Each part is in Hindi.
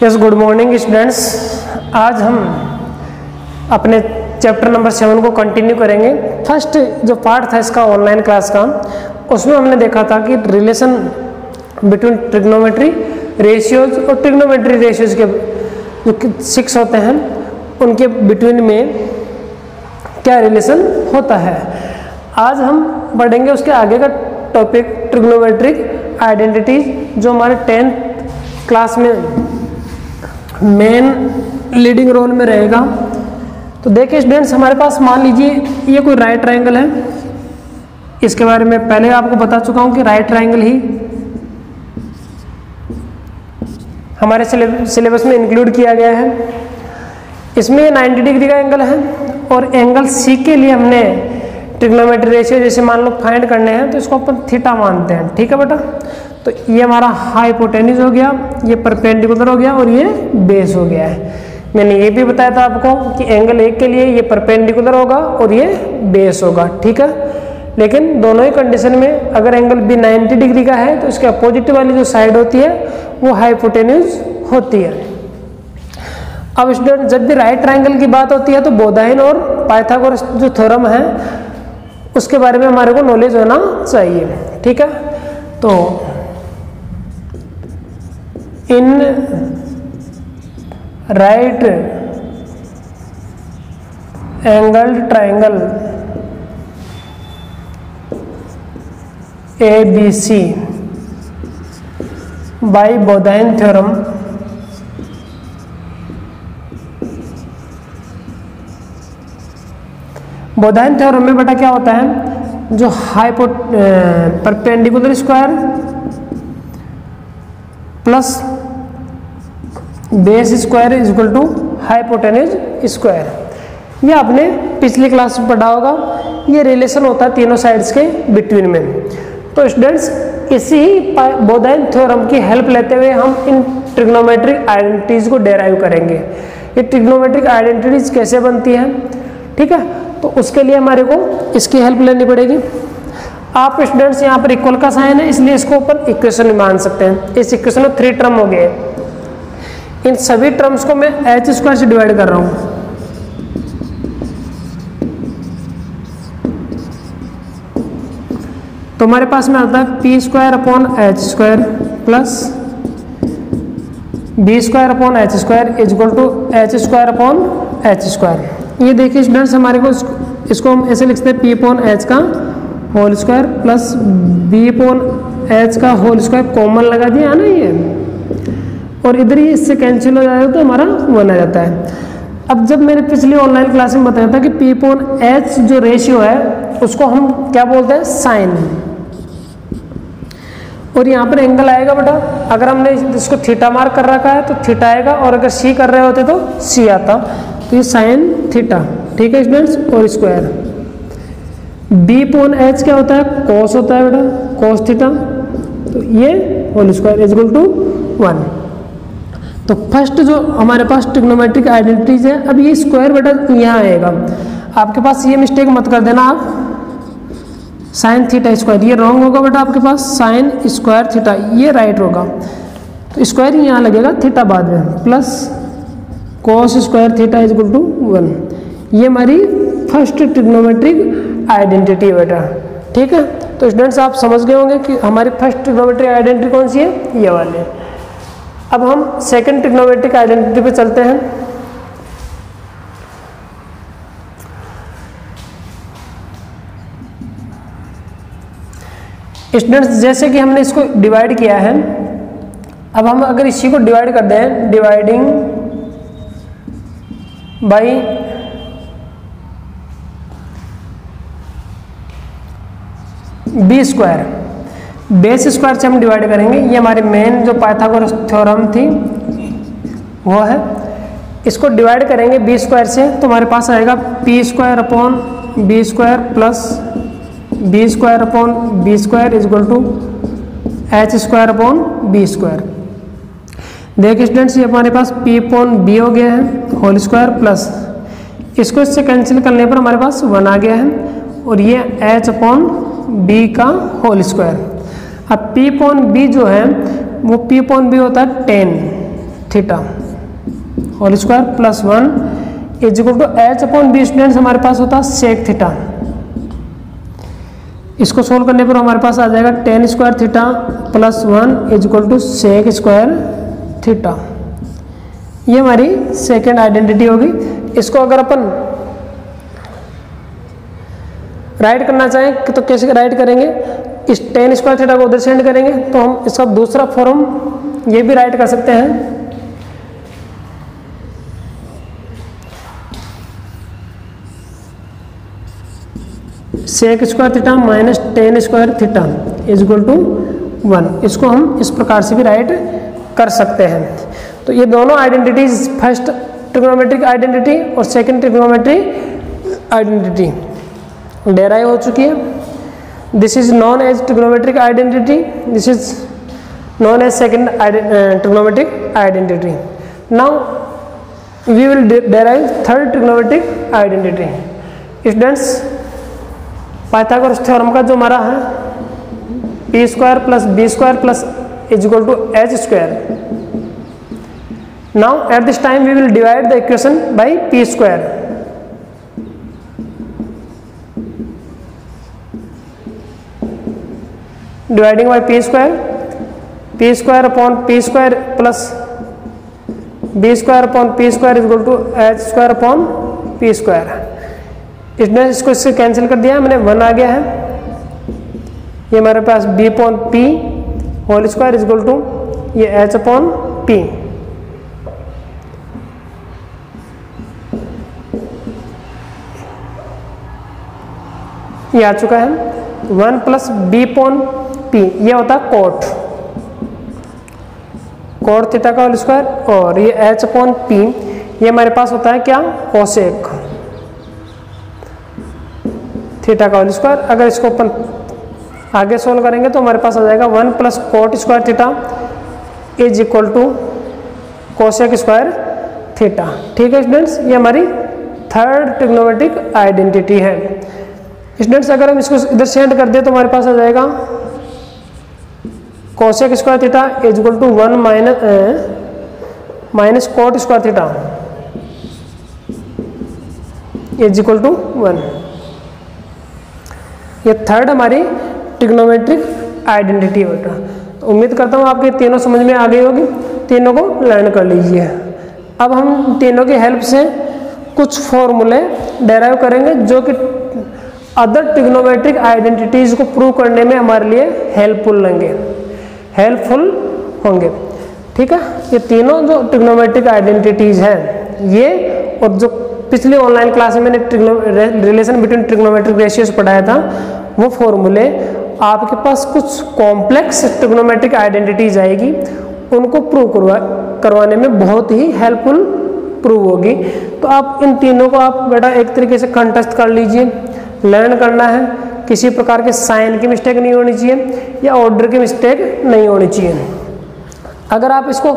Yes, good morning students. आज हम अपने चैप्टर नंबर 7 को कंटिन्यू करेंगे। फर्स्ट जो पार्ट था इसका ऑनलाइन क्लास का, उसमें हमने देखा था कि रिलेशन बिटवीन ट्रिग्नोमेट्री रेशियोज और ट्रिग्नोमेट्री रेशियोज के जो 6 होते हैं उनके बिटवीन में क्या रिलेशन होता है। आज हम पढ़ेंगे उसके आगे का टॉपिक ट्रिग्नोमेट्रिक आइडेंटिटीज, जो हमारे 10th क्लास में मेन लीडिंग रोल में रहेगा। तो देखिए स्टूडेंट्स, हमारे पास मान लीजिए ये कोई राइट ट्रायंगल है। इसके बारे में पहले आपको बता चुका हूं कि राइट ट्रायंगल ही हमारे सिलेबस में इंक्लूड किया गया है। इसमें 90 डिग्री का एंगल है और एंगल सी के लिए हमने ट्रिग्नोमेट्री रेशियो जैसे मान लो फाइंड करने हैं तो इसको अपन थीटा मानते हैं। ठीक है बेटा, तो ये हमारा हाइपोटेन्यूज हो गया, ये परपेंडिकुलर हो गया और ये बेस हो गया है। मैंने ये भी बताया था आपको कि एंगल एक के लिए ये परपेंडिकुलर होगा और ये बेस होगा। ठीक है, लेकिन दोनों ही कंडीशन में अगर एंगल भी 90 डिग्री का है तो इसके अपोजिट वाली जो साइड होती है वो हाइपोटेन्यूज होती है। अब स्टूडेंट, जब भी राइट ट्रायंगल की बात होती है तो बोधाइन और पाइथागोरस जो थ्योरम है उसके बारे में हमारे को नॉलेज होना चाहिए। ठीक है, तो in right angled triangle ABC by Baudhayan theorem Baudhayan theorem में बेटा क्या होता है, जो perpendicular square plus base square is equal to hypotenuse square, ये आपने पिछली क्लास में पढ़ा होगा। ये रिलेशन होता है तीनों साइड्स के बिटवीन में। तो स्टूडेंट्स, इसी बोधाइन थ्योरम की हेल्प लेते हुए हम इन ट्रिग्नोमेट्रिक आइडेंटिटीज को डेराइव करेंगे। ये ट्रिग्नोमेट्रिक आइडेंटिटीज कैसे बनती हैं, ठीक है, तो उसके लिए हमारे को इसकी हेल्प लेनी पड़ेगी। आप स्टूडेंट्स यहाँ पर इक्वल का साइन है इसलिए इसको अपन इक्वेशन में मान सकते हैं। इस इक्वेशन में 3 टर्म हो गए, इन सभी टर्म्स को मैं h स्क्वायर से डिवाइड कर रहा हूँ। तो हमारे पास में आता है p square upon h square plus b square upon h square is equal to h square upon h square. ये देखिए स्टूडेंट्स, हमारे को इसको हम ऐसे लिखते हैं p अपॉन h का whole square plus b upon h का होल स्क्वायर, कॉमन लगा दिया है ना ये, और इधर ही इससे कैंसिल हो जाएगा तो हमारा 1 आ जाता है। अब जब मैंने पिछली ऑनलाइन क्लास में बताया था कि p अपॉन h जो रेशियो है उसको हम क्या बोलते हैं, साइन, और यहाँ पर एंगल आएगा बेटा। अगर हमने इसको थीटा मार्क कर रखा है तो थीटा आएगा, और अगर सी कर रहे होते तो सी आता, तो ये साइन थीटा। ठीक है स्टूडेंट्स, और स्क्वायर b अपॉन h क्या होता है, कॉस होता है बेटा, कॉस थीटा, तो ये whole square is equal to 1। तो फर्स्ट जो हमारे पास ट्रिग्नोमेट्रिक आइडेंटिटीज है, अब ये स्क्वायर बेटा यहाँ आएगा। आपके पास ये मिस्टेक मत कर देना आप, साइन थीटा स्क्वायर, ये रॉन्ग होगा बेटा आपके पास, साइन स्क्वायर थीटा ये राइट होगा। तो स्क्वायर यहाँ लगेगा, थीटा बाद में, plus cos square theta is equal to 1। ये हमारी फर्स्ट ट्रिग्नोमेट्रिक आइडेंटिटी है बेटा। ठीक है, तो स्टूडेंट्स आप समझ गए होंगे कि हमारी फर्स्ट ट्रिग्नोमेट्रिक आइडेंटिटी कौन सी है, ये वाले। अब हम सेकंड ट्रिग्नोमेट्रिक आइडेंटिटी पे चलते हैं। स्टूडेंट्स, जैसे कि हमने इसको डिवाइड किया है, अब हम अगर इसी को डिवाइड कर दें, dividing by B square, base square से हम डिवाइड करेंगे। ये हमारी मेन जो पाइथागोरस थ्योरम थी वो है, इसको डिवाइड करेंगे बी स्क्वायर से, तो हमारे पास आएगा P square upon B square plus B square upon B square is equal to H square upon B square. देखिए स्टूडेंट्स, ये हमारे पास पी अपॉन बी हो गया है होल स्क्वायर, प्लस इसको इससे कैंसिल करने पर हमारे पास 1 आ गया है, और ये एच अपॉन बी का होल स्क्वायर। अब P अपॉन बी जो है वो P अपॉन बी होता है 10, theta whole square plus 1 is equal to H upon B students हमारे पास होता है सेक थीटा। इसको सोल्व करने पर हमारे पास आ जाएगा tan square theta plus 1 is equal to sec square theta. ये हमारी सेकेंड आइडेंटिटी होगी। इसको अगर अपन राइट करना चाहें तो कैसे राइट करेंगे, इस टेन स्क्वायर थीटा को उधर सेंड करेंगे तो हम इसका दूसरा फॉर्म ये भी राइट कर सकते हैं। Sec square theta minus tan square theta is equal to 1। इसको हम इस प्रकार से भी राइट कर सकते हैं। तो ये दोनों आइडेंटिटीज, फर्स्ट ट्रिग्नोमेट्रिक आइडेंटिटी और सेकंड ट्रिग्नोमेट्रिक आइडेंटिटी डेराइव हो चुकी है। This is known as trigonometric identity, this is known as second trigonometric identity. Now we will derive third trigonometric identity. Students, Pythagoras theorem का जो हमारा है P square plus B square plus is equal to H square. Now at this time we will divide the equation by P square. Dividing by P square upon P square plus B square upon P square is equal to H square upon P square. इसने इसको इससे कैंसिल कर दिया, मैंने 1 आ गया है। ये हमारे पास B upon P whole square is equal to ये एच अपॉन पी। ये आ चुका है 1 प्लस बी अपॉन पी, ये होता है कोट थीटा का होल स्क्वायर, और ये एच अपॉन पी ये हमारे पास होता है क्या, कोसेक थीटा का होल स्क्वायर। अगर इसको अपन आगे सोल्व करेंगे तो हमारे पास आ जाएगा 1 plus cot square theta is equal to cosec square theta. ठीक है स्टूडेंट्स, ये हमारी थर्ड ट्रिग्नोमेट्रिक आइडेंटिटी है। स्टूडेंट्स, अगर हम इसको इधर सेंड कर दें तो हमारे पास आ जाएगा cosec square theta is equal to 1 minus cot square theta is equal to 1। ये थर्ड हमारी ट्रिग्नोमेट्रिक आइडेंटिटी बेटा। तो उम्मीद करता हूँ आपके तीनों समझ में आ गई होगी, तीनों को लर्न कर लीजिए। अब हम तीनों की हेल्प से कुछ फॉर्मूले डेराइव करेंगे जो कि अदर ट्रिग्नोमेट्रिक आइडेंटिटीज को प्रूव करने में हमारे लिए हेल्पफुल होंगे। ठीक है, ये तीनों जो ट्रिग्नोमेट्रिक आइडेंटिटीज हैं ये, और जो पिछली ऑनलाइन क्लास में मैंने रिलेशन बिटवीन ट्रिग्नोमेट्रिक रेशियोज पढ़ाया था, वो फॉर्मूले आपके पास कुछ कॉम्प्लेक्स ट्रिग्नोमेट्रिक आइडेंटिटीज आएगी, उनको प्रूव करवाने में बहुत ही हेल्पफुल प्रूव होगी। तो आप इन तीनों को आप बेटा एक तरीके से कंटेस्ट कर लीजिए। लर्न करना है, किसी प्रकार के साइन की मिस्टेक नहीं होनी चाहिए या ऑर्डर की मिस्टेक नहीं होनी चाहिए। अगर आप इसको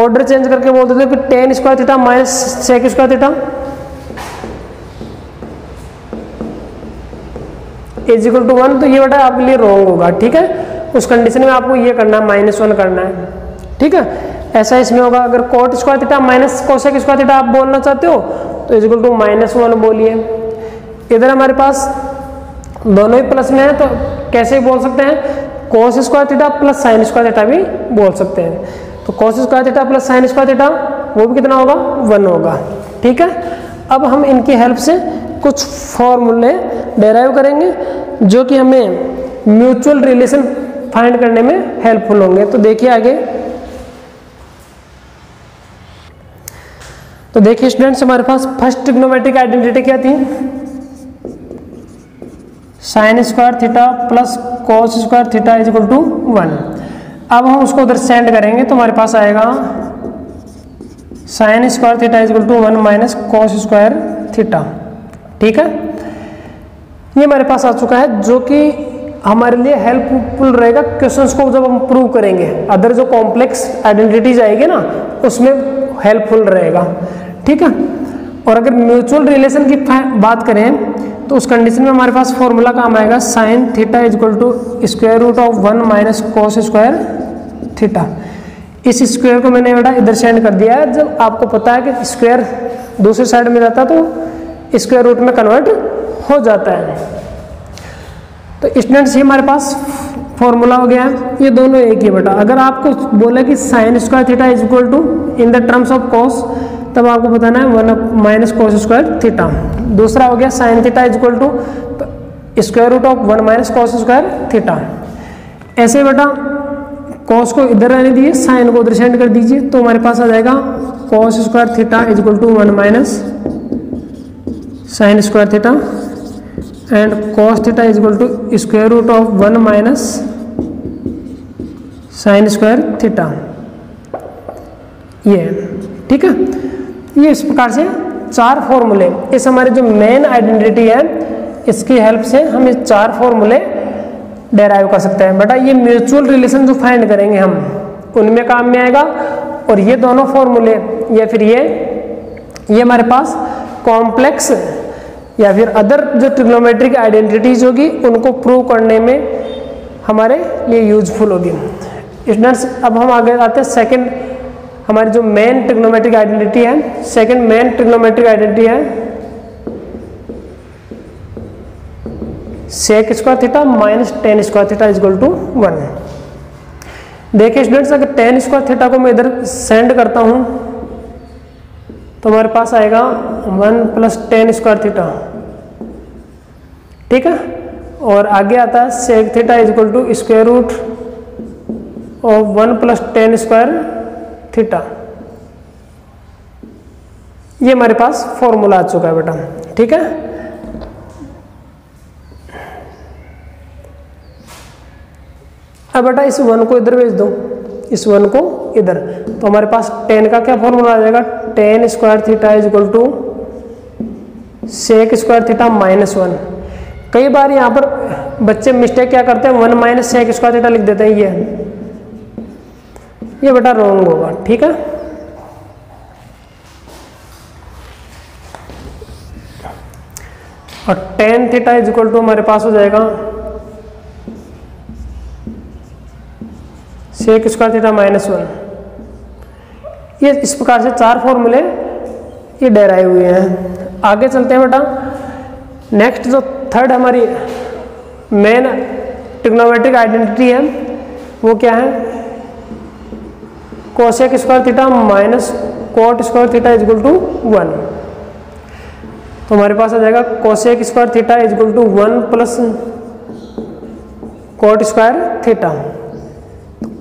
ऑर्डर चेंज करके बोल देते हो कि tan square theta minus sec square theta is equal to 1, तो ये बेटा आपके लिए रॉन्ग होगा। ठीक है, उस कंडीशन में आपको ये करना है, -1 करना है। ठीक है, ऐसा इसमें होगा। अगर coat square theta minus cosec square theta आप बोलना चाहते हो तो इज इक्वल टू -1 बोलिए। इधर हमारे पास दोनों ही प्लस में है तो कैसे बोल सकते हैं, कोस square theta plus sign square theta भी बोल सकते हैं। तो कोस square theta plus sign square theta वो भी कितना होगा, 1 होगा। ठीक है, अब हम इनकी हेल्प से कुछ फॉर्मूले डेराइव करेंगे जो कि हमें म्यूचुअल रिलेशन फाइंड करने में हेल्पफुल होंगे। तो देखिए आगे, तो देखिए स्टूडेंट्स, हमारे पास फर्स्ट ट्रिग्नोमेट्रिक आइडेंटिटी क्या थी, sine square theta plus cos square theta is equal to 1। अब हम उसको उधर सेंड करेंगे तो हमारे पास आएगा sine square theta is equal to 1 minus cos square theta. ठीक है, ये हमारे पास आ चुका है जो कि हमारे लिए हेल्पफुल रहेगा क्वेश्चंस को जब हम प्रूव करेंगे। अदर जो कॉम्प्लेक्स आइडेंटिटीज आएगी ना उसमें हेल्पफुल रहेगा। ठीक है, और अगर म्यूचुअल रिलेशन की बात करें तो उस कंडीशन में हमारे पास फॉर्मूला काम आएगा sine theta is equal to square root of 1 minus cos square theta. इस स्क्वायर को मैंने बेटा इधर सेंड कर दिया है। जब आपको पता है कि स्क्वायर दूसरी साइड में जाता है तो स्क्वायर रूट में कन्वर्ट हो जाता है। तो स्टूडेंट्स ये हमारे पास फॉर्मूला हो गया है, ये दोनों एक ही बेटा। अगर आपको बोले कि sine square theta is equal to in the terms of cos, तब आपको बताना है 1 माइनस कॉस स्क्वायर थीटा। दूसरा हो गया sine theta is equal to square root of 1 minus cos square theta. ऐसे बेटा कॉस को इधर रहने दीजिए, साइन को उधर सेंड कर दीजिए, तो हमारे पास आ जाएगा cos square theta is equal to 1 minus sine square theta and cos theta is equal to square root of 1 minus sine square theta. ये ठीक है, ये इस प्रकार से 4 फॉर्मूले, इस हमारे जो मेन आइडेंटिटी है इसकी हेल्प से हम ये 4 फॉर्मूले डेराइव कर सकते हैं। बेटा ये म्यूचुअल रिलेशन जो फाइंड करेंगे हम उनमें काम में आएगा, और ये दोनों फॉर्मूले या फिर ये हमारे पास कॉम्प्लेक्स या फिर अदर जो ट्रिग्नोमेट्रिक आइडेंटिटीज होगी उनको प्रूव करने में हमारे लिए यूजफुल होगी। स्टूडेंट्स अब हम आगे आते हैं सेकंड, हमारी जो मेन ट्रिग्नोमेट्रिक आइडेंटिटी है, सेकंड मेन ट्रिग्नोमेट्रिक आइडेंटिटी है sec square theta minus tan square theta is equal to 1। देखिए स्टूडेंट्स अगर टेन स्क्वायर थीटा को मैं इधर सेंड करता हूं तो हमारे पास आएगा 1 प्लस टेन स्क्वायर थीटा, ठीक है। और आगे आता है sec theta is equal to square root of 1 plus tan square theta. ये हमारे पास फॉर्मूला आ चुका है बेटा, ठीक है। अब बेटा इस 1 को इधर भेज दो, इस 1 को इधर, तो हमारे पास टेन का क्या फॉर्मूला आ जाएगा, tan square theta is equal to sec square theta minus 1। कई बार यहाँ पर बच्चे मिस्टेक क्या करते हैं, 1 माइनस सेक स्क्वायर थीटा लिख देते हैं, ये बेटा रॉन्ग होगा, ठीक है। और tan theta is equal to हमारे पास हो जाएगा सेक स्क्वायर थीटा माइनस 1। ये इस प्रकार से 4 फॉर्मूले ये डेराइव हुए हैं। आगे चलते हैं बेटा, नेक्स्ट जो थर्ड हमारी मेन ट्रिग्नोमेट्रिक आइडेंटिटी है वो क्या है, cosec square theta minus cot square theta is equal to 1। तो हमारे पास आ जाएगा cosec square theta is equal to 1 plus cot square theta.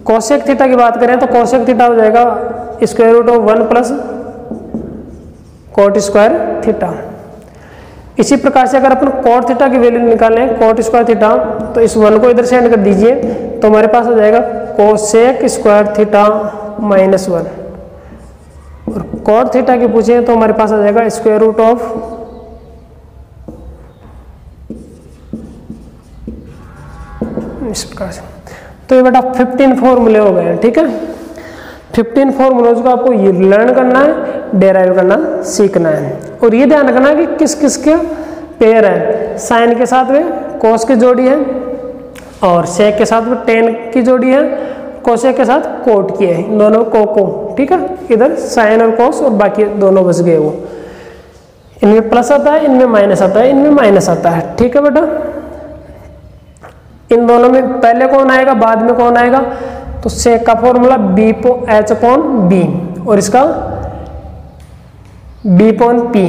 Cosec theta की बात करें तो कोसेक थीटा हो जाएगा square root of 1 plus cot square theta. इसी प्रकार से अगर अपन कोट थीटा की वैल्यू निकालें कोट स्क्वायर थीटा, तो इस 1 को इधर सेंड कर दीजिए, तो हमारे पास आ जाएगा कोसेक स्क्वायर थीटा माइनस 1। और कोट थीटा की पूछें तो हमारे पास आ जाएगा स्क्वायर रूट ऑफ इस प्रकार से। तो ये बेटा 15 फॉर्मूले हो गए हैं, ठीक है। 15 फॉर्मूलोज को आपको ये लर्न करना है, डेराइव करना सीखना है। और ये ध्यान रखना है कि किस किस के पेयर है, साइन के साथ में कोस की जोड़ी है, और सेक के साथ में टेन की जोड़ी है, कोसेक के साथ कोट की है, इन दोनों को, ठीक है। इधर साइन और कोस और बाकी दोनों बच गए, वो इनमें प्लस आता है, इनमें माइनस आता है, इनमें माइनस आता है, ठीक है बेटा। इन दोनों में पहले कौन आएगा बाद में कौन आएगा, तो सेक का फॉर्मूला H अपॉन बी और इसका B अपॉन P।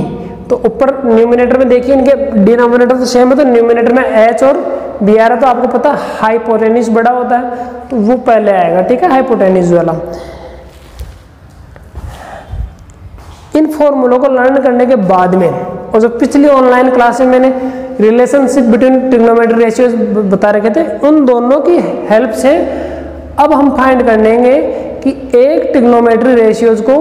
तो ऊपर न्यूमिनेटर में देखिए इनके डिनोमिनेटर तो सेम है, तो न्यूमिनेटर में H और B आ रहा है, तो आपको पता है हाइपोटेन्यूज बड़ा होता है तो वो पहले आएगा, ठीक है, हाइपोटेन्यूज वाला। इन फॉर्मूलों को लर्न करने के बाद में, और जो पिछली ऑनलाइन क्लास में मैंने रिलेशनशिप बिटवीन ट्रिग्नोमेट्री रेशियोज बता रखे थे, उन दोनों की हेल्प से अब हम फाइंड करेंगे कि एक ट्रिग्नोमेट्री रेशियोज को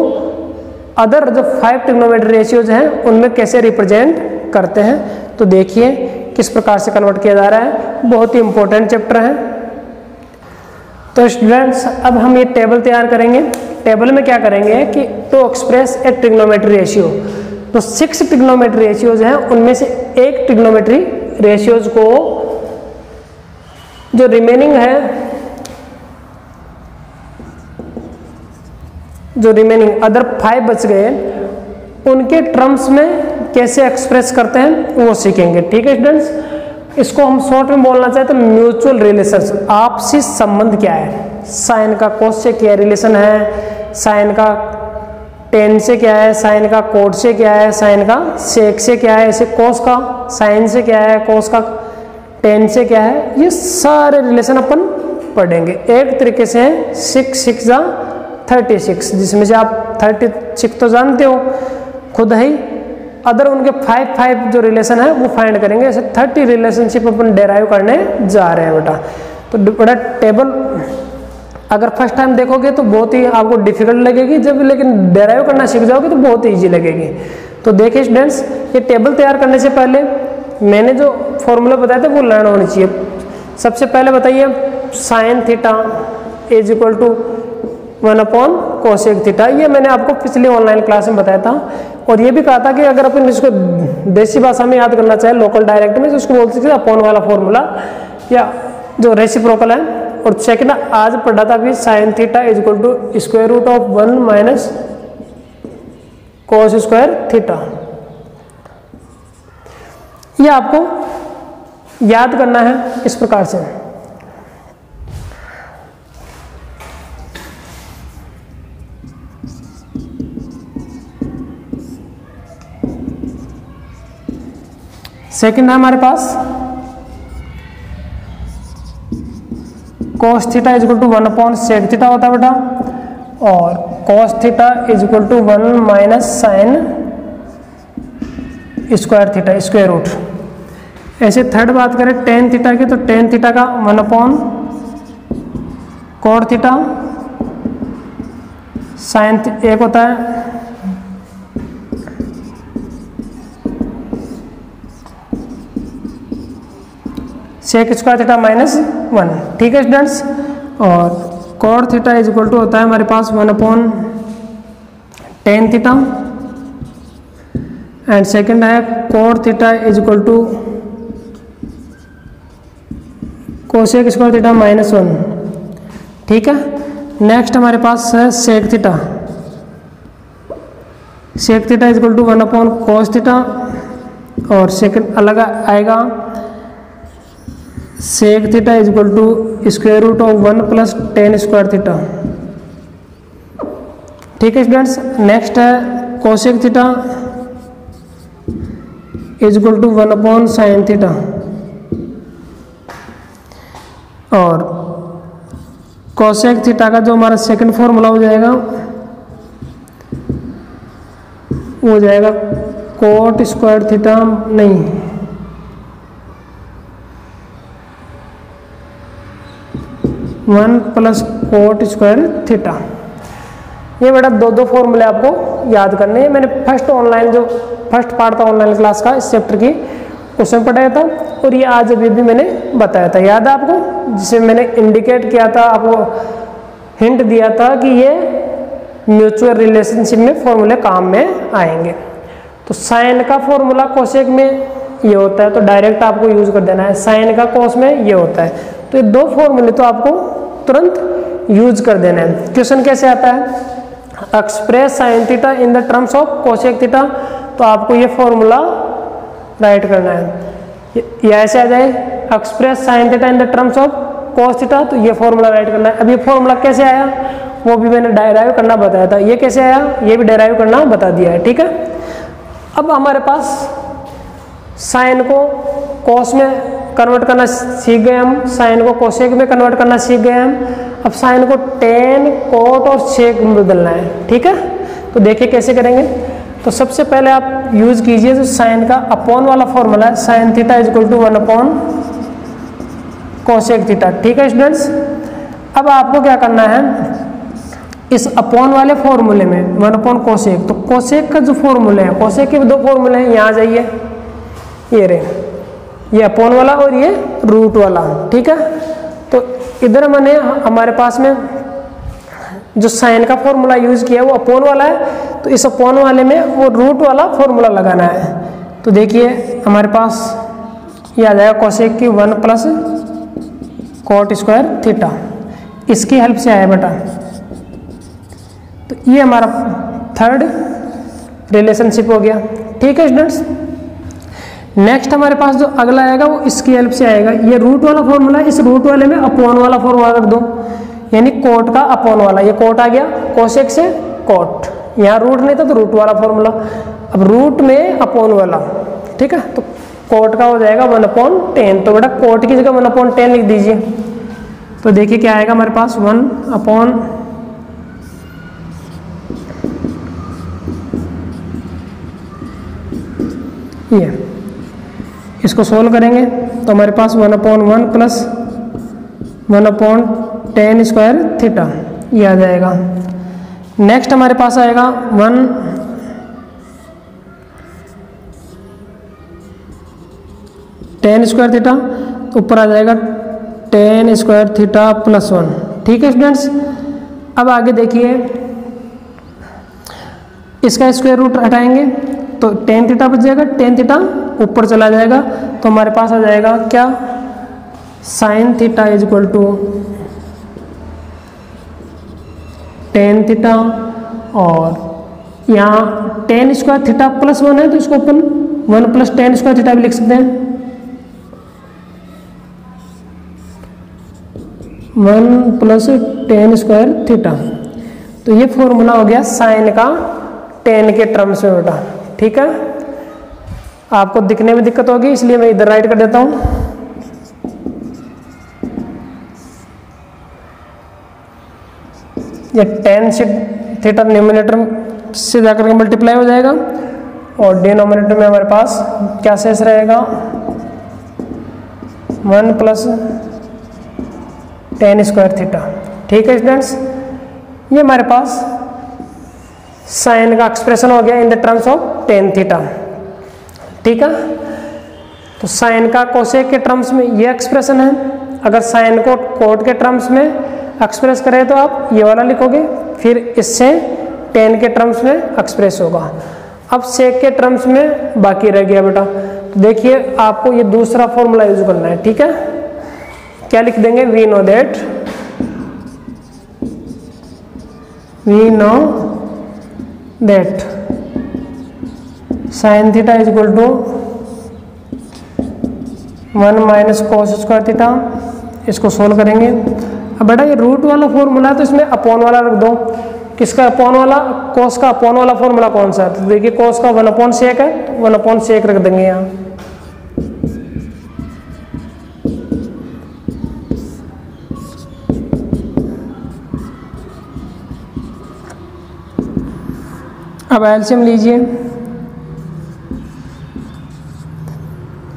अदर जो 5 ट्रिग्नोमेट्री रेशियोज हैं उनमें कैसे रिप्रेजेंट करते हैं। तो देखिए किस प्रकार से कन्वर्ट किया जा रहा है, बहुत ही इंपॉर्टेंट चैप्टर है। तो स्टूडेंट्स अब हम ये टेबल तैयार करेंगे। टेबल में क्या करेंगे कि to express a trigonometry ratio, तो 6 ट्रिग्नोमेट्री रेशियोज हैं, उनमें से एक ट्रिग्नोमेट्री रेशियोज को जो रिमेनिंग है जो रिमेनिंग अदर 5 बच गए उनके टर्म्स में कैसे एक्सप्रेस करते हैं वो सीखेंगे। ठीक है स्टूडेंट्स, इसको हम शॉर्ट में बोलना चाहे तो म्यूचुअल रिलेशंस, आपसी संबंध क्या है। साइन का कोस से क्या रिलेशन है, साइन का टेन से क्या है, साइन का कोट से क्या है, साइन का सेक से क्या है, ऐसे कोस का साइन से क्या है, कोस का टेन से क्या है, ये सारे रिलेशन अपन पढ़ेंगे। एक तरीके से 6 6 36, जिसमें से आप 36 तो जानते हो खुद ही, अदर उनके 5 जो रिलेशन है वो फाइंड करेंगे। ऐसे 30 रिलेशनशिप अपन डेराइव करने जा रहे हैं बेटा। तो बड़ा टेबल अगर फर्स्ट टाइम देखोगे तो बहुत ही आपको डिफिकल्ट लगेगी, जब लेकिन डेराइव करना सीख जाओगे तो बहुत ईजी लगेगी। तो देखिए स्टूडेंट्स, ये टेबल तैयार करने से पहले मैंने जो फॉर्मूला बताया था वो लर्न होनी चाहिए। सबसे पहले बताइए, sine theta is equal to 1/cosec theta, ये मैंने आपको पिछली ऑनलाइन क्लास में बताया था। और ये भी कहा था कि अगर अपन इसको देसी भाषा में याद करना चाहे, लोकल डायरेक्ट में, तो उसको बोल सकते हैं अपॉन वाला फॉर्मूला या जो रेसिप्रोकल है। और सेकंड आज पढ़ा था कि sine theta is equal to square root of 1 minus cos square theta. ये आपको याद करना है इस प्रकार से। सेकंड है हमारे पास cos theta is equal to 1/sec theta होता है बेटा, और cos theta is equal to 1 minus sine square theta square root. ऐसे थर्ड बात करें tan थीटा की, तो tan थीटा का 1/cot थीटा, साइन एक होता है सेक स्क्वायर थीटा -1। ठीक है स्टूडेंट्स, और cot theta is equal to होता है हमारे पास 1/tan थीटा, एंड सेकंड है cot theta is equal to cosec square theta -1। ठीक है, नेक्स्ट हमारे पास है sec theta. Sec theta is equal to 1/cos theta, और सेकंड अलग आएगा sec theta is equal to square root of 1 plus tan square theta. ठीक है स्टूडेंट्स, नेक्स्ट है cosec theta is equal to 1/sin theta, और कोसेक थीटा का जो हमारा सेकंड फॉर्मूला हो जाएगा वो हो जाएगा कोट स्क्वायर थीटा, नहीं 1 प्लस कोट स्क्वायर थीटा। ये बेटा दो फॉर्मूले आपको याद करने हैं। मैंने फर्स्ट पार्ट था ऑनलाइन क्लास का इस चैप्टर की, उसमें पढ़ाया था, और ये आज अभी भी मैंने बताया था, याद है आपको, जिसे मैंने इंडिकेट किया था, आपको हिंट दिया था कि ये म्यूचुअल रिलेशनशिप में फॉर्मूले काम में आएंगे। तो साइन का फॉर्मूला कोसेक में ये होता है, तो डायरेक्ट आपको यूज कर देना है। साइन का कोस में ये होता है, तो ये दो फॉर्मूले तो आपको तुरंत यूज कर देना है। क्वेश्चन कैसे आता है, express sine theta in the terms of cosec theta, तो आपको ये फॉर्मूला राइट करना है। ये ऐसे आ जाए express sine theta in the terms of cos theta, तो ये फॉर्मूला राइट करना है। अब ये फॉर्मूला कैसे आया वो भी मैंने डेराइव करना बताया था, ये कैसे आया ये भी डेराइव करना बता दिया है। ठीक है, अब हमारे पास साइन को कोस में कन्वर्ट करना सीख गए हम, साइन को कोसेक में कन्वर्ट करना सीख गए हम। अब साइन को टेन, कोट और सेक में बदलना है। ठीक है, तो देखिए कैसे करेंगे। तो सबसे पहले आप यूज कीजिए जो साइन का अपॉन वाला फॉर्मूला है, sine theta is equal to 1/कोसेक थीटा। ठीक है स्टूडेंट्स, अब आपको क्या करना है, इस अपॉन वाले फॉर्मूले में 1/कोसेक, तो कोसेक का जो फॉर्मूले है, कोसेक के दो फॉर्मूले हैं, यहाँ जाइए, ये रहे, ये अपॉन वाला और ये रूट वाला। ठीक है, तो इधर मैंने हमारे पास में जो साइन का फॉर्मूला यूज किया वो अपॉन वाला है, तो इस अपॉन वाले में वो रूट वाला फॉर्मूला लगाना है। तो देखिए हमारे पास ये आ जाएगा कोसेक की 1 प्लस कोट स्क्वायर थीटा, इसकी हेल्प से आया बेटा। तो ये हमारा थर्ड रिलेशनशिप हो गया। ठीक है स्टूडेंट्स, नेक्स्ट हमारे पास जो अगला आएगा वो इसकी हेल्प से आएगा। ये रूट वाला फॉर्मूला है, इस रूट वाले में अपॉन वाला फॉर्मूला रख दो, यानी कोट का अपॉन वाला, ये कोट आ गया कोसेक से कोट, यहाँ रूट नहीं था तो रूट वाला फॉर्मूला, अब रूट में अपॉन वाला। ठीक है, तो कोट का हो जाएगा 1/10, तो बेटा कोट की जगह 1/10 लिख दीजिए। तो देखिए क्या आएगा हमारे पास 1/, ये इसको सोल्व करेंगे तो हमारे पास 1/1 प्लस 1/10 स्क्वायर थीटा ये आ जाएगा। नेक्स्ट हमारे पास आएगा 10 स्क्वायर थीटा, ऊपर आ जाएगा 10 स्क्वायर थीटा प्लस 1। ठीक है स्टूडेंट्स, अब आगे देखिए इसका स्क्वायर रूट हटाएंगे तो 10 थीटा बच जाएगा, 10 थीटा ऊपर चला जाएगा तो हमारे पास आ जाएगा क्या, sine theta is equal to 10 theta, और यहाँ 10 स्क्वायर थीटा प्लस 1 है तो इसको अपन 1 + 10 स्क्वायर थीटा भी लिख सकते हैं, 1 + 10 स्क्वायर थीटा। तो ये फॉर्मूला हो गया साइन का 10 के टर्म्स में बेटा। ठीक है, आपको दिखने में दिक्कत होगी इसलिए मैं इधर राइट कर देता हूं। ये 10 से थीटा न्यूमिनेटर से जाकर के मल्टीप्लाई हो जाएगा और डिनोमिनेटर में हमारे पास क्या शेष रहेगा, 1 + 10 स्क्वायर थीटा। ठीक है स्टूडेंट्स, ये हमारे पास साइन का एक्सप्रेशन हो गया इन द टर्म्स ऑफ 10 थीटा। ठीक है, तो साइन का कोसेक के टर्म्स में ये एक्सप्रेशन है, अगर साइन को कोट के टर्म्स में एक्सप्रेस करें तो आप ये वाला लिखोगे, फिर इससे 10 के टर्म्स में एक्सप्रेस होगा। अब सेक के टर्म्स में बाकी रह गया बेटा, तो देखिए आपको ये दूसरा फॉर्मूला यूज करना है। ठीक है, क्या लिख देंगे, we know that sine theta is equal to 1 - cos square theta. इसको सोल्व करेंगे। अब बेटा ये रूट वाला फॉर्मूला है तो इसमें अपॉन वाला रख दो। किसका अपॉन वाला, cos का अपॉन वाला फॉर्मूला कौन सा है, तो देखिए cos का 1/sec है, 1/sec रख देंगे यहाँ। अब एलसीएम लीजिए,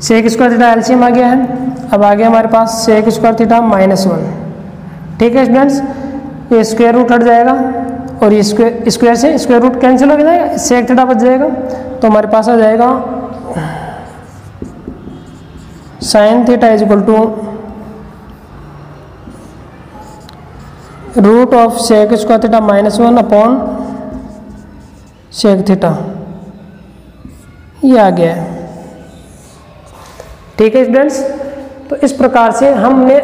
सेक स्क्वायर थीटा एलसीएम आ गया है। अब आ गया हमारे पास सेक स्क्वायर थीटा -1। ठीक है स्टूडेंट्स, ये स्क्वायर रूट हट जाएगा और ये स्क्वायर से स्क्वायर रूट कैंसिल हो जाएगा, सेक थीटा बच जाएगा, तो हमारे पास आ जाएगा sine theta is equal to root of sec square theta -1 upon sec theta, ये आ गया है। ठीक है स्टूडेंट्स, तो इस प्रकार से हमने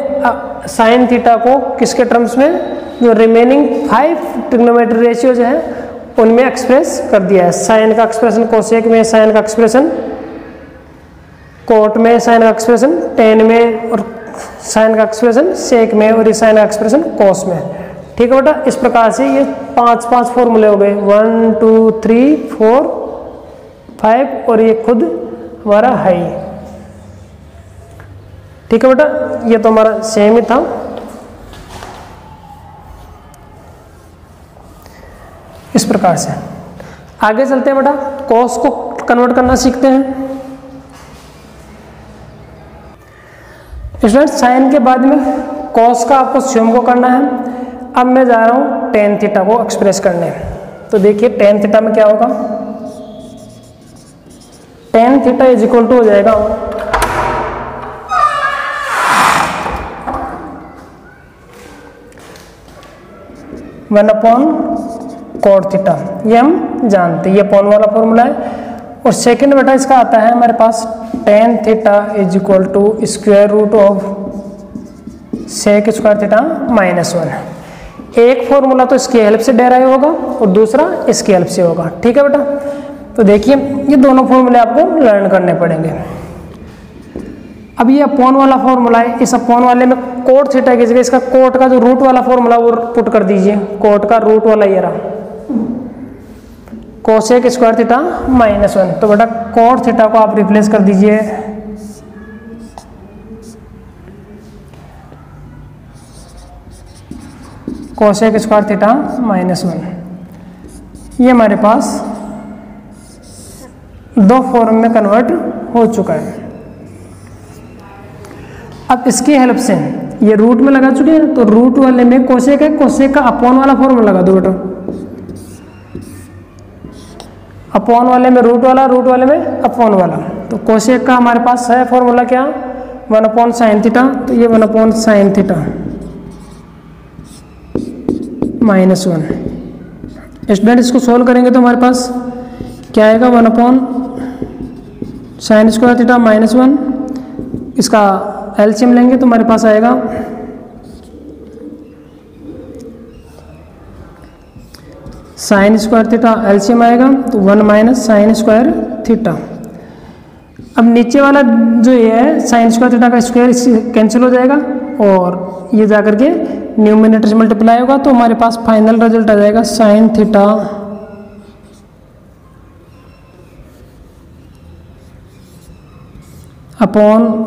साइन थीटा को किसके टर्म्स में, जो रिमेनिंग 5 ट्रिग्नोमेट्री रेशियोज हैं उनमें एक्सप्रेस कर दिया है। साइन का एक्सप्रेशन कोसेक में, साइन का एक्सप्रेशन कोट में, साइन का एक्सप्रेशन टेन में, और साइन का एक्सप्रेशन सेक में, और ये साइन का एक्सप्रेशन कोस में। ठीक है बेटा, इस प्रकार से ये 5 फॉर्मूले हो गए, 1 2 3 4 5, और ये खुद हमारा हाई। ठीक है बेटा, ये तो हमारा सेम ही था। इस प्रकार से आगे चलते हैं बेटा, कॉस को कन्वर्ट करना सीखते हैं। स्टूडेंट साइन के बाद में कॉस का आपको स्वयं को करना है। अब मैं जा रहा हूं टेन थीटा को एक्सप्रेस करने। तो देखिए टेन थीटा में क्या होगा, tan theta is equal to हो जाएगा 1/cot थीटा, ये हम जानते हैं, ये अपॉन वाला फॉर्मूला है। और सेकंड बेटा इसका आता है हमारे पास tan theta is equal to square root of sec square theta -1। एक फॉर्मूला तो इसकी हेल्प से डेराइव होगा और दूसरा इसकी हेल्प से होगा। ठीक है बेटा, तो देखिए ये दोनों फॉर्मूले आपको लर्न करने पड़ेंगे। अब ये अपॉन वाला फॉर्मूला है, इस अपॉन वाले में कोट थीटा की जगह इसका कोट का जो रूट वाला फॉर्मूला वो पुट कर दीजिए। कोट का रूट वाला ये रहा, कोसेक स्क्वायर थीटा -1। तो बेटा कोट थीटा को आप रिप्लेस कर दीजिए कोसेक स्क्वायर थीटा -1। ये हमारे पास दो फॉर्म में कन्वर्ट हो चुका है। अब इसकी हेल्प से ये रूट में लगा चुके हैं, तो रूट वाले में कोसेक है, कोसेक का अपॉन वाला फॉर्मूला लगा दो बेटा। अपॉन वाले में रूट वाला, रूट वाले में अपॉन वाला। तो कोसेक का हमारे पास है फॉर्मूला क्या, 1/sin थीटा। तो ये 1/sin थीटा -1। स्टूडेंट इसको सोल्व करेंगे तो हमारे पास क्या आएगा, 1/sin स्क्वायर थीटा -1। इसका एलसीएम लेंगे तो हमारे पास आएगा sin स्क्वायर थीटा, एलसीएम आएगा तो 1 - sin स्क्वायर थीटा। अब नीचे वाला जो ये है sin स्क्वायर थीटा का स्क्वायर कैंसिल हो जाएगा और ये जाकर के न्यूमिनेटर से मल्टीप्लाई होगा, तो हमारे पास फाइनल रिजल्ट आ जाएगा sin theta upon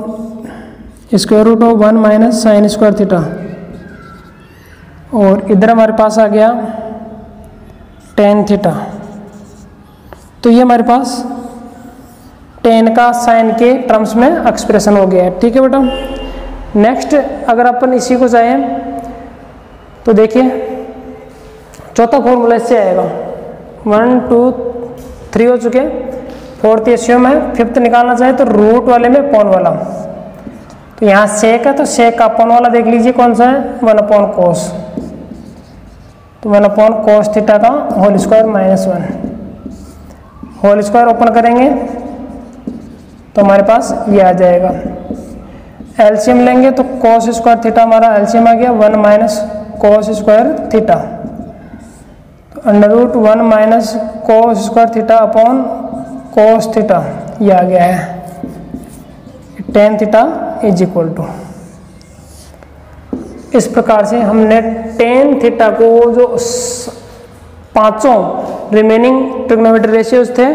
square root of 1 - sin square theta. और इधर हमारे पास आ गया tan थीटा। तो ये हमारे पास tan का sin के टर्म्स में एक्सप्रेशन हो गया है। ठीक है बेटा, नेक्स्ट अगर अपन इसी को चाहें तो देखिए चौथा फॉर्मूला इससे आएगा। 1 2 3 हो चुके, फोर्थ एशियम है, फिफ्थ निकालना चाहे तो रूट वाले में अपॉन वाला। तो यहाँ सेक है तो सेक का अपॉन वाला देख लीजिए कौन सा है, 1/cos। तो 1/cos थीटा का whole square -1। Whole square open करेंगे तो हमारे पास ये आ जाएगा। एलसीएम लेंगे तो cos स्क्वायर थीटा हमारा एलसीएम आ गया 1 - cos स्क्वायर थीटा। तो √1 - cos square theta upon cos theta ये आ गया है। tan थीटा = इस प्रकार से हमने tan थीटा को जो पांचों रिमेनिंग ट्रिग्नोमेट्री रेशियोज थे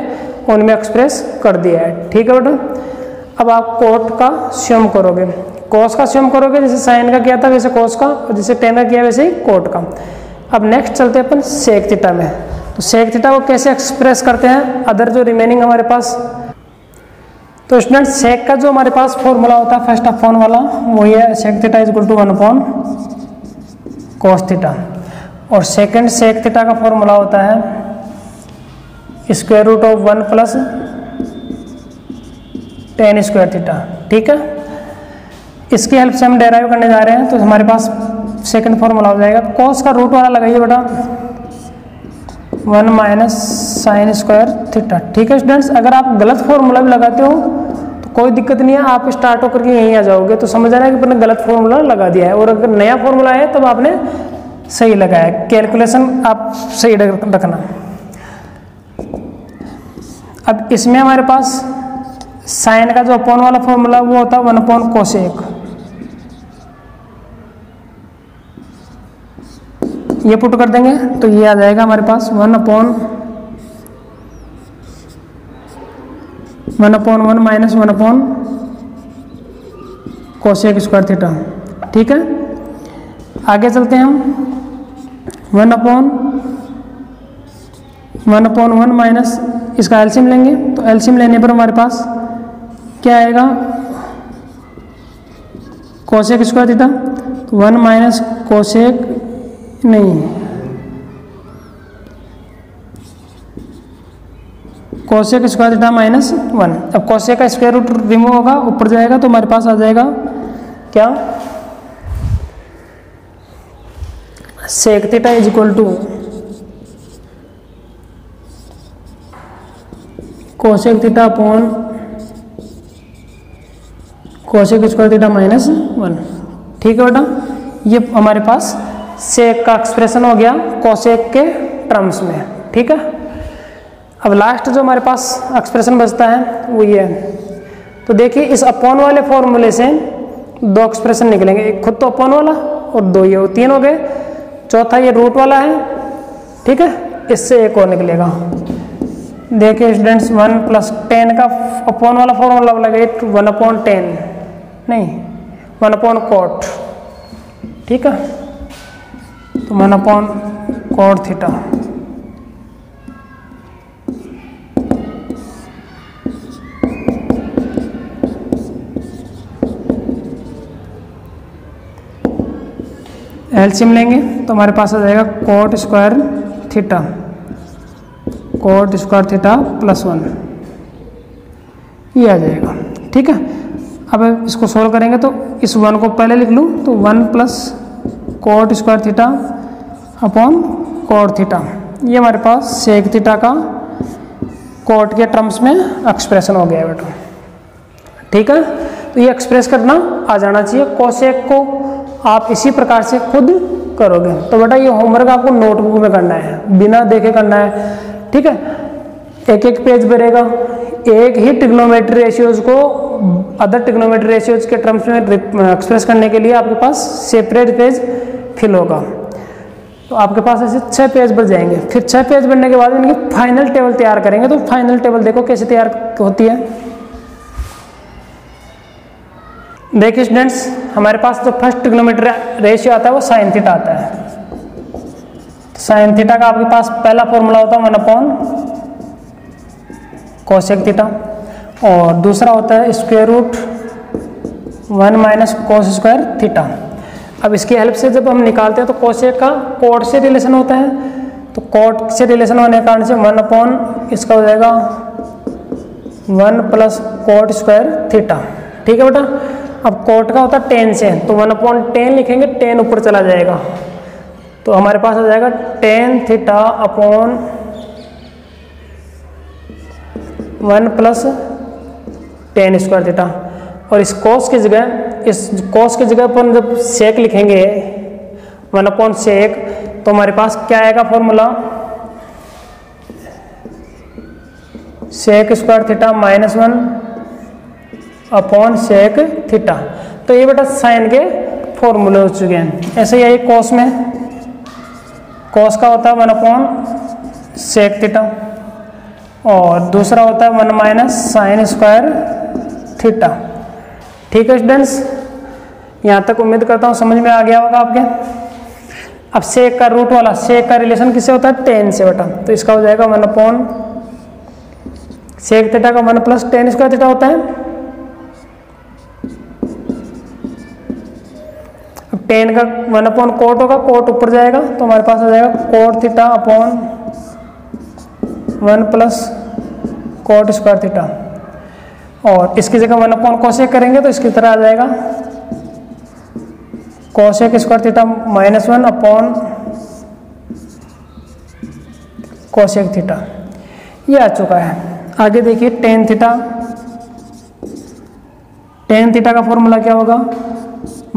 उनमें एक्सप्रेस कर दिया है। ठीक है बेटा, अब आप कोट का स्यम करोगे, कॉस का स्यम करोगे, जैसे साइन का किया था वैसे कॉस का, और जैसे tan का किया वैसे ही कोट का। अब नेक्स्ट चलते हैं अपन सेक थीटा में। तो सेक थीटा को कैसे एक्सप्रेस करते हैं, अदर जो रिमेनिंग हमारे पास। तो स्टूडेंट सेक का जो हमारे पास फॉर्मूला होता है फर्स्ट अपॉन वाला, वही है सेक थीटा = 1/cos थीटा। और सेकंड सेक थीटा का फॉर्मूला होता है square root of 1 + tan square theta. ठीक है, इसकी हेल्प से हम डेराइव करने जा रहे हैं। तो हमारे पास सेकंड फॉर्मूला हो जाएगा, कॉस का रूट वाला लगाइए बेटा, 1 - sin स्क्वायर थीटा। ठीक है स्टूडेंट्स, अगर आप गलत फॉर्मूला भी लगाते हो तो कोई दिक्कत नहीं है, आप स्टार्ट होकर के यहीं आ जाओगे। तो समझ आ रहा है कि आपने गलत फॉर्मूला लगा दिया है, और अगर नया फॉर्मूला है तब आपने सही लगाया। कैलकुलेशन आप सही रखना। अब इसमें हमारे पास साइन का जो अपॉन वाला फॉर्मूला वो होता है 1/cosec। ये पुट कर देंगे तो ये आ जाएगा हमारे पास 1/1 - 1/cosec स्क्वायर थीटा। ठीक है, आगे चलते हैं हम 1/1 माइनस इसका एलसीएम लेंगे। तो एलसीएम लेने पर हमारे पास क्या आएगा, कोसेक स्क्वायर थीटा। तो 1 - कोसेक नहीं, कोसेक स्क्वायर थीटा -1। अब कोसेक का स्क्वायर रूट रिमूव होगा, ऊपर जाएगा तो हमारे पास आ जाएगा क्या, sec theta = cosec theta upon cosec square theta -1। ठीक है बेटा, ये हमारे पास सेक का एक्सप्रेशन हो गया कोसेक के टर्म्स में, ठीक है। अब लास्ट जो हमारे पास एक्सप्रेशन बचता है वो ये है। तो देखिए इस अपॉन वाले फॉर्मूले से दो एक्सप्रेशन निकलेंगे, एक खुद तो अपॉन वाला और दो ये, वो तीन हो गए। चौथा ये रूट वाला है, ठीक है, इससे एक और निकलेगा। देखिए स्टूडेंट्स 1 + 10 का अपॉन वाला फॉर्मूला लगेगा 1/10, नहीं 1/cot, ठीक है। तो 1/cot थीटा। एलसीएम लेंगे तो हमारे पास आ जाएगा cot square theta, cot square theta +1, ये आ जाएगा, ठीक है। अब इसको सोल्व करेंगे तो इस 1 को पहले लिख लूँ तो 1 + cot square theta upon cot theta, ये हमारे पास सेक थीटा का cot के टर्म्स में एक्सप्रेशन हो गया बेटा, ठीक है। तो ये एक्सप्रेस करना आ जाना चाहिए। कोसेक को आप इसी प्रकार से खुद करोगे। तो बेटा ये होमवर्क आपको नोटबुक में करना है, बिना देखे करना है, ठीक है। एक एक पेज भरेगा, एक ही ट्रिग्नोमेट्री रेशियोज को अदर ट्रिग्नोमेट्री रेशियोज के टर्म्स में एक्सप्रेस करने के लिए आपके पास सेपरेट पेज फिल होगा। तो आपके पास ऐसे 6 पेज भर जाएंगे। फिर 6 पेज भरने के बाद इनकी फाइनल टेबल तैयार करेंगे। तो फाइनल टेबल देखो कैसे तैयार होती है। देखिए स्टूडेंट्स, हमारे पास जो फर्स्ट ट्रिग्नोमेट्री रेशियो आता है वो साइन थीटा आता है। तो साइन थीटा का आपके पास पहला फॉर्मूला होता है 1/कोसेक थीटा, और दूसरा होता है √1 - कोस स्क्वायर थीटा। अब इसकी हेल्प से जब हम निकालते हैं तो कोसेक का कोट से रिलेशन होता है, तो कोट से रिलेशन होने के कारण से 1/ इसका हो जाएगा 1 + कोट स्क्वायर थीटा, ठीक है बेटा। अब कोट का होता है 10 से, तो 1/10 लिखेंगे, 10 ऊपर चला जाएगा, तो हमारे पास आ जाएगा tan theta upon 1 + tan square theta. और इस कोस की जगह पर जब सेक लिखेंगे 1/sec, तो हमारे पास क्या आएगा formula, sec square theta -1/sec theta. तो ये बेटा साइन के फॉर्मूले हो चुके हैं। ऐसे ही कोस में, कोस का होता है 1/sec थीटा, और दूसरा होता है 1 - sin स्क्वायर थीटा, ठीक है स्टूडेंट्स। यहाँ तक उम्मीद करता हूँ समझ में आ गया होगा आपके। अब सेक का रूट वाला, सेक का रिलेशन किससे होता है, 10 से बेटा, तो इसका हो जाएगा 1/sec थीटा का 1 + tan स्क्वायर थीटा होता है। 10 का 1/cot होगा, कोट ऊपर जाएगा, तो हमारे पास आ जाएगा cot theta upon 1 + cot square theta, और इसकी जगह 1/कोसेक करेंगे तो इसकी तरह आ जाएगा cosec square theta -1 cosec theta, ये आ चुका है। आगे देखिए tan थीटा का फॉर्मूला क्या होगा,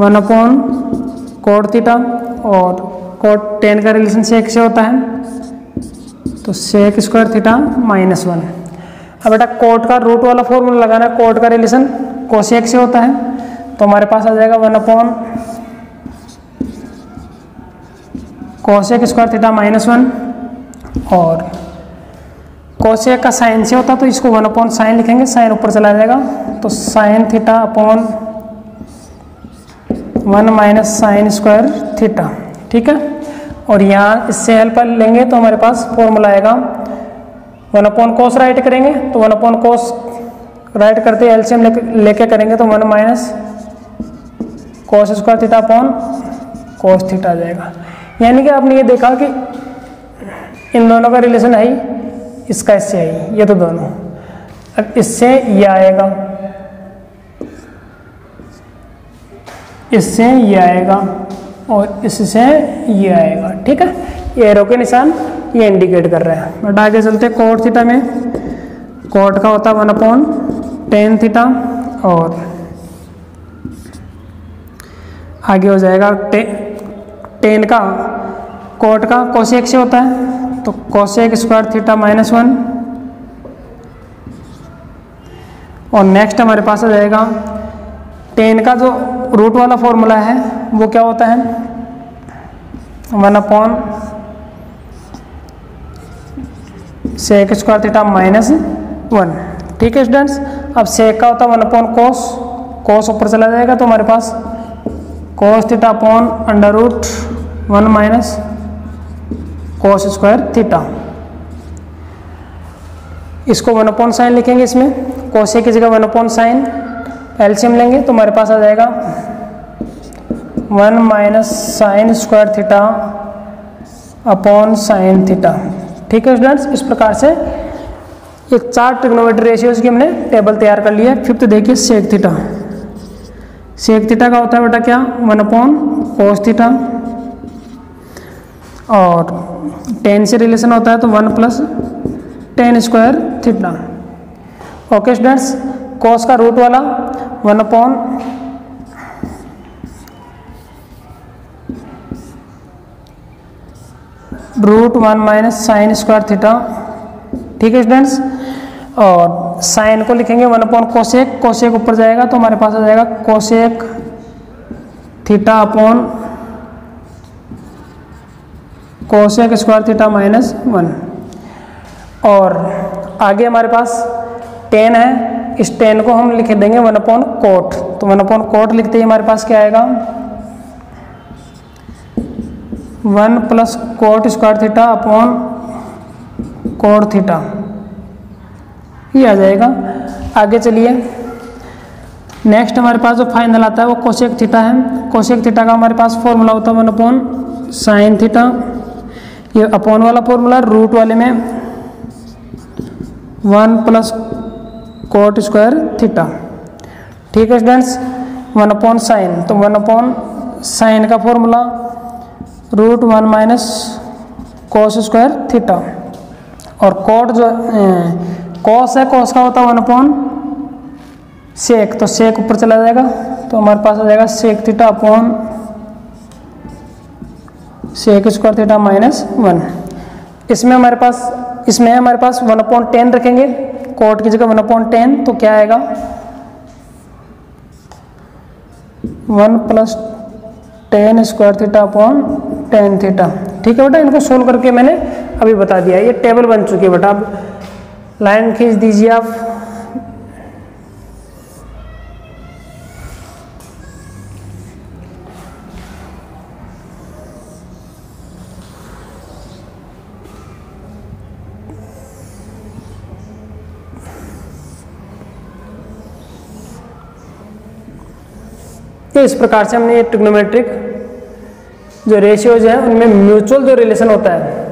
1/cot थीटा, और cot tan का रिलेशन सेक से होता है, तो सेक स्क्वायर थीटा -1। अब बेटा कोट का रूट वाला फॉर्मूला लगाना है, कोट का रिलेशन कोसेक से होता है, तो हमारे पास आ जाएगा 1/कोसेक स्क्वायर थीटा -1, और कोसेक का साइन से होता है तो इसको 1/sin लिखेंगे, साइन ऊपर चला जाएगा, तो sine theta upon 1 - sin square theta, ठीक है। और यहाँ इससे हेल्प लेंगे तो हमारे पास फॉर्मूला आएगा 1/cos राइट करेंगे, तो 1/cos राइट करते एलसीएम लेके करेंगे तो 1 - cos square theta upon cos theta आ जाएगा। यानी कि आपने ये देखा कि इन दोनों का रिलेशन है ही, इसका इससे है, ये तो दोनों। अब इससे ये आएगा, इससे ये आएगा, और इससे ये आएगा, ठीक है। ये एरो के निशान ये इंडिकेट कर रहे हैं। बट आगे चलते कोट थीटा में, कोट का होता है 1/tan थीटा, और आगे हो जाएगा टेन का कोट का कोसेक से होता है, तो कोसेक स्क्वायर थीटा माइनस 1। और नेक्स्ट हमारे पास आ जाएगा टेन का जो रूट वाला फॉर्मूला है वो क्या होता है, 1 सेक स्क्वायर थीटा माइनस 1। ठीक है स्टूडेंट्स। अब सेक का होता है 1 कोस, कोस ऊपर चला जाएगा तो हमारे पास cos theta upon under root 1 minus cos square theta. इसको 1 साइन लिखेंगे, इसमें कोसे की जगह 1 साइन, एलसीएम लेंगे तो हमारे पास आ जाएगा 1 minus sine square theta upon sine theta. ठीक है स्टूडेंट्स। इस प्रकार से ये 4 ट्रिग्नोमेट्री रेशियोज की हमने टेबल तैयार कर लिया है। फिफ्थ देखिए सेक थीटा। सेक थीटा का होता है बेटा क्या, 1 कोस थीटा, और टेन से रिलेशन होता है तो 1 plus tan square theta. Okay students. Cos का रूट वाला 1 root 1 minus sine square theta. ठीक है स्टूडेंट्स। और साइन को लिखेंगे 1 कोसेक, कोसेक ऊपर जाएगा तो हमारे पास आ जाएगा cosec theta upon cosec square theta minus 1। और आगे हमारे पास टेन है, इस टेन को हम लिख देंगे 1 कोट, तो 1 कोट लिखते ही हमारे पास क्या आएगा, 1 plus cot square theta upon cot theta, ये आ जाएगा। आगे चलिए नेक्स्ट हमारे पास जो फाइनल आता है वो कोसेक थीटा है। कोसेक थीटा का हमारे पास फॉर्मूला होता है 1 साइन थीटा। ये अपॉन वाला फॉर्मूला, रूट वाले में 1 प्लस कोट स्क्वायर थीटा। ठीक है स्टूडेंट्स। 1 साइन, तो 1 साइन का formula root 1 minus cos square theta. और कोट जो कोस है, कोस का होता है 1 सेक, तो सेक ऊपर चला जाएगा तो हमारे पास आ जाएगा sec theta upon sec square theta minus 1। इसमें हमारे पास 1/10 रखेंगे, कोट की जगह 1/10, तो क्या आएगा 1 plus tan square theta upon tan theta. ठीक है बेटा। इनको सोल्व करके मैंने अभी बता दिया, ये टेबल बन चुकी है बेटा। अब लाइन खींच दीजिए आप। तो इस प्रकार से हमने ये ट्रिग्नोमेट्रिक जो रेशियोज है उनमें म्यूचुअल जो रिलेशन होता है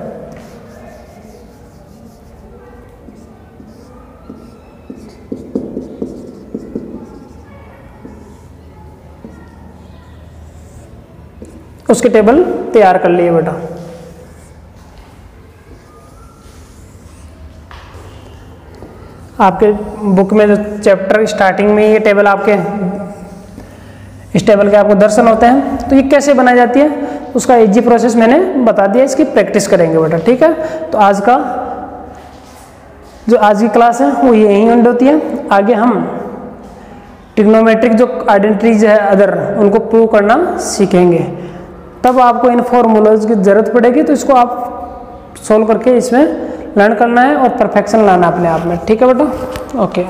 उसके टेबल तैयार कर लिए बेटा। आपके बुक में जो चैप्टर स्टार्टिंग में ये टेबल आपके इस टेबल के आपको दर्शन होते हैं, तो ये कैसे बनाई जाती है उसका इजी प्रोसेस मैंने बता दिया। इसकी प्रैक्टिस करेंगे बेटा। ठीक है। तो आज की क्लास है वो यहीं एंड होती है। आगे हम ट्रिग्नोमेट्रिक जो आइडेंटिटीज है अदर, उनको प्रूव करना सीखेंगे। तब आपको इन फॉर्मूलाज की जरूरत पड़ेगी, तो इसको आप सोल्व करके इसमें लर्न करना है और परफेक्शन लाना अपने आप में। ठीक है बेटा। ओके।